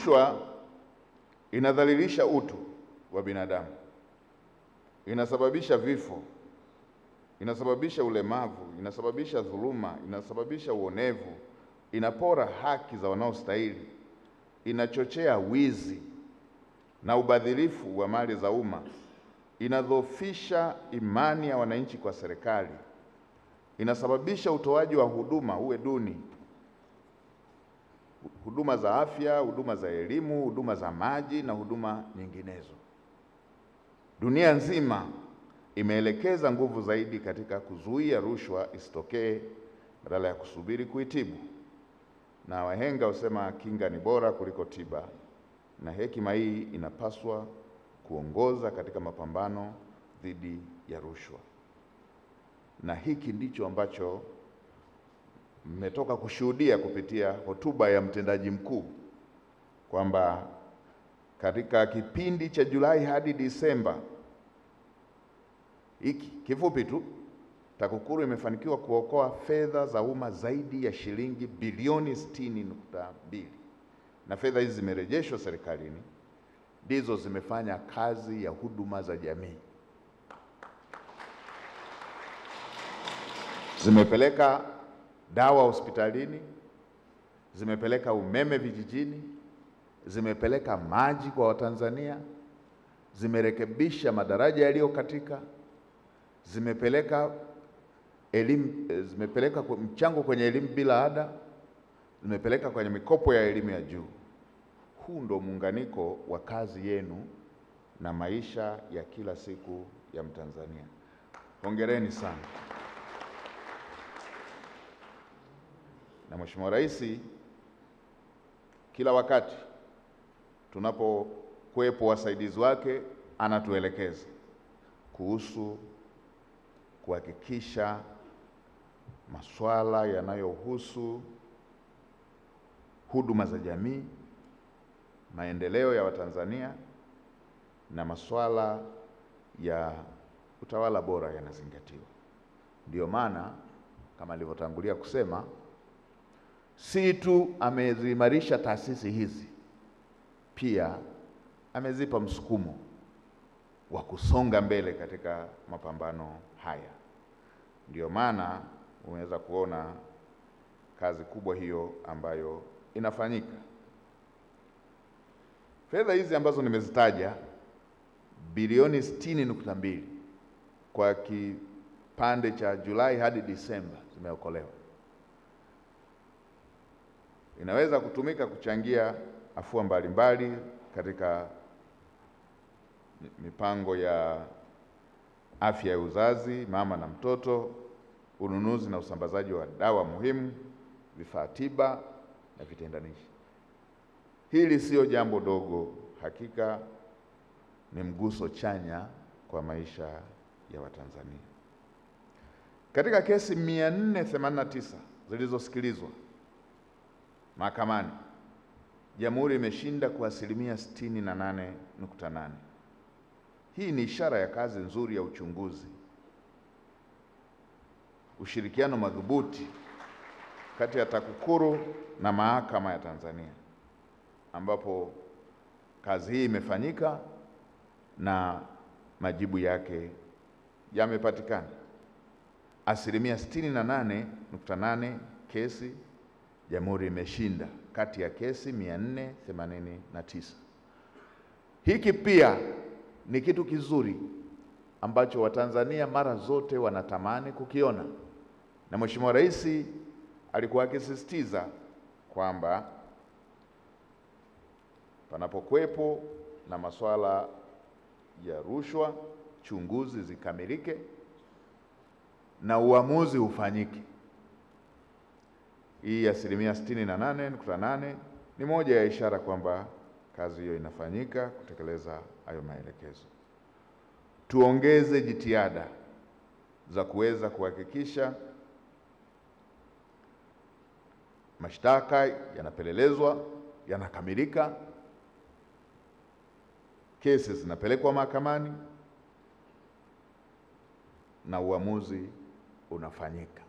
Rushwa inadhalilisha utu wa binadamu, inasababisha vifo, inasababisha ulemavu, inasababisha dhuluma, inasababisha uonevu, inapora haki za wanaostahili, inachochea wizi na ubadhirifu wa mali za umma, inadhoofisha imani ya wananchi kwa serikali, inasababisha utoaji wa huduma uwe duni, huduma za afya, huduma za elimu, huduma za maji na huduma nyinginezo. Dunia nzima imeelekeza nguvu zaidi katika kuzuia rushwa isitokee badala ya kusubiri kuitibu, na wahenga husema kinga ni bora kuliko tiba, na hekima hii inapaswa kuongoza katika mapambano dhidi ya rushwa. Na hiki ndicho ambacho mmetoka kushuhudia kupitia hotuba ya mtendaji mkuu, kwamba katika kipindi cha Julai hadi Disemba hiki kifupi tu, TAKUKURU imefanikiwa kuokoa fedha za umma zaidi ya shilingi bilioni 60.2, na fedha hizi zimerejeshwa serikalini, ndizo zimefanya kazi ya huduma za jamii. Zimepeleka dawa hospitalini, zimepeleka umeme vijijini, zimepeleka maji kwa Watanzania, zimerekebisha madaraja yaliyokatika, zimepeleka elimu, zimepeleka mchango kwenye elimu bila ada, zimepeleka kwenye mikopo ya elimu ya juu. Huu ndo muunganiko wa kazi yenu na maisha ya kila siku ya Mtanzania. Hongereni sana. Na Mheshimiwa Rais kila wakati tunapokuwepo wasaidizi wake anatuelekeza kuhusu kuhakikisha masuala yanayohusu huduma za jamii, maendeleo ya Watanzania na masuala ya utawala bora yanazingatiwa. Ndio maana kama alivyotangulia kusema, si tu ameziimarisha taasisi hizi, pia amezipa msukumo wa kusonga mbele katika mapambano haya. Ndio maana unaweza kuona kazi kubwa hiyo ambayo inafanyika. Fedha hizi ambazo nimezitaja, bilioni 60.2 kwa kipande cha Julai hadi Disemba zimeokolewa, inaweza kutumika kuchangia afua mbalimbali katika mipango ya afya ya uzazi, mama na mtoto, ununuzi na usambazaji wa dawa muhimu, vifaa tiba na vitendanishi. Hili sio jambo dogo, hakika ni mguso chanya kwa maisha ya Watanzania. Katika kesi 489 zilizosikilizwa mahakamani, Jamhuri imeshinda kwa asilimia 68.8. Hii ni ishara ya kazi nzuri ya uchunguzi, ushirikiano madhubuti kati ya TAKUKURU na Mahakama ya Tanzania, ambapo kazi hii imefanyika na majibu yake yamepatikana. Asilimia 68.8 kesi Jamhuri imeshinda kati ya kesi 489. Hiki pia ni kitu kizuri ambacho Watanzania mara zote wanatamani kukiona, na Mheshimiwa Rais alikuwa akisisitiza kwamba panapokuwepo na masuala ya rushwa, chunguzi zikamilike na uamuzi ufanyike. Hii asilimia 68.8 ni moja ya ishara kwamba kazi hiyo inafanyika kutekeleza hayo maelekezo. Tuongeze jitihada za kuweza kuhakikisha mashtaka yanapelelezwa, yanakamilika, kesi zinapelekwa mahakamani na uamuzi unafanyika.